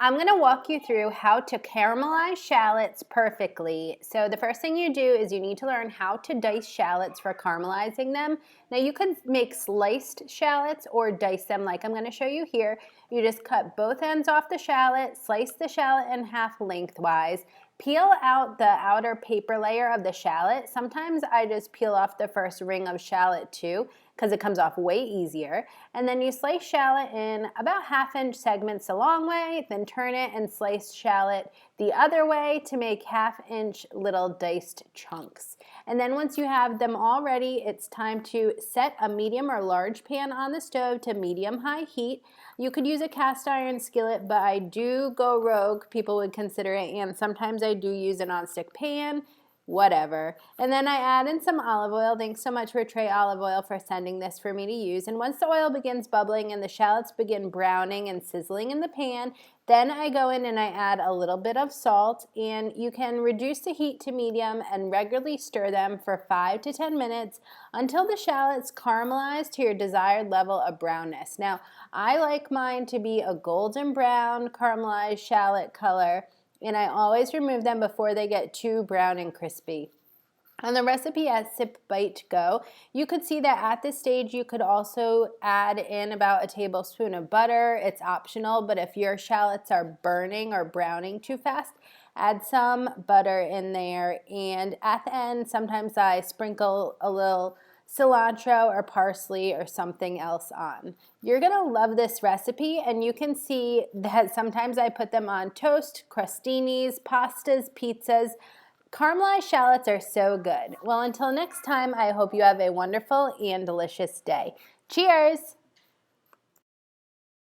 I'm going to walk you through how to caramelize shallots perfectly. So the first thing you do is you need to learn how to dice shallots for caramelizing them. Now you could make sliced shallots or dice them like I'm going to show you here. You just cut both ends off the shallot, slice the shallot in half lengthwise, peel out the outer paper layer of the shallot. Sometimes I just peel off the first ring of shallot too, because it comes off way easier. And then you slice shallot in about 1/2 inch segments a long way, then turn it and slice shallot the other way to make 1/2 inch little diced chunks. And then once you have them all ready, it's time to set a medium or large pan on the stove to medium-high heat. You could use a cast iron skillet, but I do go rogue, people would consider it, and sometimes I do use a nonstick pan. Whatever. And then I add in some olive oil. Thanks so much for Tray Olive Oil for sending this for me to use. And once the oil begins bubbling and the shallots begin browning and sizzling in the pan, then I go in and I add a little bit of salt, and you can reduce the heat to medium and regularly stir them for 5 to 10 minutes until the shallots caramelize to your desired level of brownness. Now, I like mine to be a golden brown caramelized shallot color, and I always remove them before they get too brown and crispy. On the recipe at Sip Bite Go, you could see that at this stage you could also add in about a tablespoon of butter. It's optional, but if your shallots are burning or browning too fast, add some butter in there. And at the end, sometimes I sprinkle a little cilantro or parsley or something else on. You're gonna love this recipe, and you can see that sometimes I put them on toast, crostinis, pastas, pizzas. Caramelized shallots are so good. Well, until next time, I hope you have a wonderful and delicious day. Cheers!